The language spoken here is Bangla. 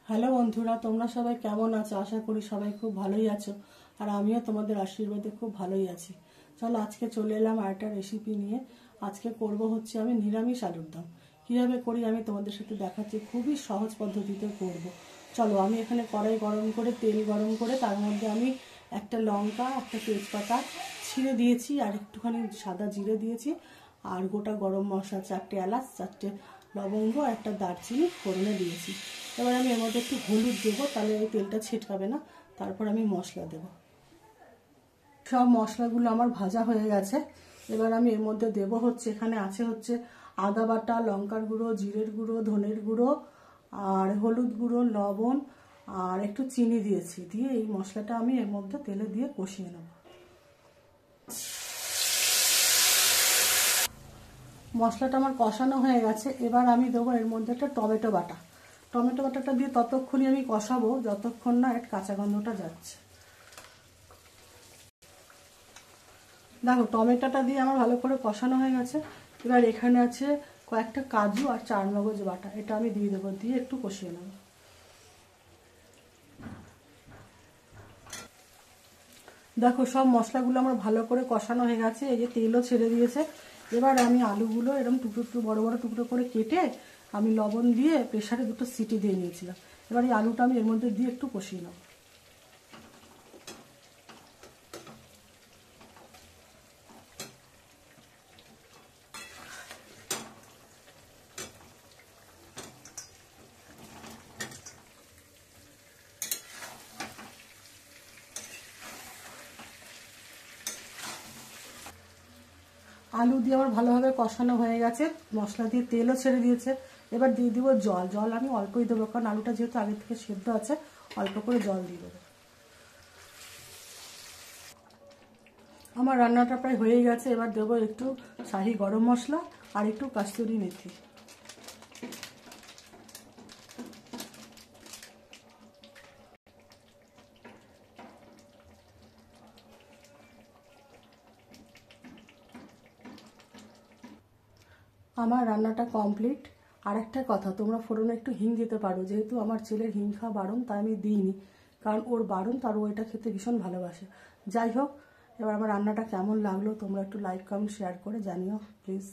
হ্যালো বন্ধুরা, তোমরা সবাই কেমন আছো? আশা করি সবাই খুব ভালোই আছো, আর আমিও তোমাদের আশীর্বাদে খুব ভালোই আছি। চলো আজকে চলে এলাম আর একটা রেসিপি নিয়ে। আজকে করব হচ্ছে আমি নিরামিষ আলুর দম। কীভাবে করি আমি তোমাদের সাথে দেখাচ্ছি, খুবই সহজ পদ্ধতিতে করব। চলো, আমি এখানে কড়াই গরম করে তেল গরম করে তার মধ্যে আমি একটা লঙ্কা, একটা তেজপাতা ছিঁড়ে দিয়েছি, আর একটুখানি সাদা জিরে দিয়েছি, আর গোটা গরম মশলা, 4টে এলাচ, 4টে লবঙ্গ, একটা দারচিনি ফোড়নে দিয়েছি। এবার আমি এর মধ্যে একটু হলুদ দেবো, তাহলে এই তেলটা ছিটকাবে না। তারপর আমি মশলা দেব। সব মশলাগুলো আমার ভাজা হয়ে গেছে। এবার আমি এর মধ্যে দেব হচ্ছে, এখানে আছে হচ্ছে আদা বাটা, লঙ্কার গুঁড়ো, জিরের গুঁড়ো, ধনের গুঁড়ো, আর হলুদ গুঁড়ো, লবণ, আর একটু চিনি দিয়েছি। দিয়ে এই মশলাটা আমি এর মধ্যে তেলে দিয়ে কষিয়ে নেব। মশলাটা আমার কষানো হয়ে গেছে। এবার আমি দেবো এর মধ্যে একটা টমেটো বাটা। টমেটো বাটাটা দিয়ে ততক্ষণই আমি কষাবো যতক্ষণ না এর কাঁচা গন্ধটা যাচ্ছে। দেখো, টমেটোটা দিয়ে আমার ভালো করে কষানো হয়ে গেছে। এবার এখানে আছে কয়েকটা কাজু আর চারমগজ বাটা, এটা আমি দিয়ে দেবো, দিয়ে একটু কষিয়ে নেব। দেখো, সব মশলাগুলো আমার ভালো করে কষানো হয়ে গেছে, এই যে তেলও ছেড়ে দিয়েছে। এবার আমি আলুগুলো এরকম টুকরো টুকরো বড় বড় টুকরো করে কেটে আমি লবণ দিয়ে প্রেসারে 2টো সিটি দিয়ে নিয়েছিলাম। এবার এই আলুটা আমি এর মধ্যে দিয়ে একটু কষিয়ে নেব। আলু দিয়ে আমার ভালোভাবে কষানো হয়ে গেছে, মশলা দিয়ে তেলও ছেড়ে দিয়েছে। এবার দিয়ে দিব জল। জল আমি অল্পই দেবো, কারণ আলুটা যেহেতু আগে থেকে সেদ্ধ আছে, অল্প করে জল দিয়ে দেবো। আমার রান্নাটা প্রায় হয়ে গেছে। এবার দেবো একটু শাহি গরম মশলা আর একটু কাস্তুরি মেথি। আমার রান্নাটা কমপ্লিট। আর একটা কথা, তোমরা ফোড়নে একটু হিং দিতে পারো, যেহেতু আমার ছেলের হিং খাওয়া বারণ, তাই আমি দিইনি, কারণ ওর বারণ, তার ও এটা খেতে ভীষণ ভালোবাসে। যাই হোক, এবার আমার রান্নাটা কেমন লাগলো তোমরা একটু লাইক, কমেন্ট, শেয়ার করে জানিও প্লিজ।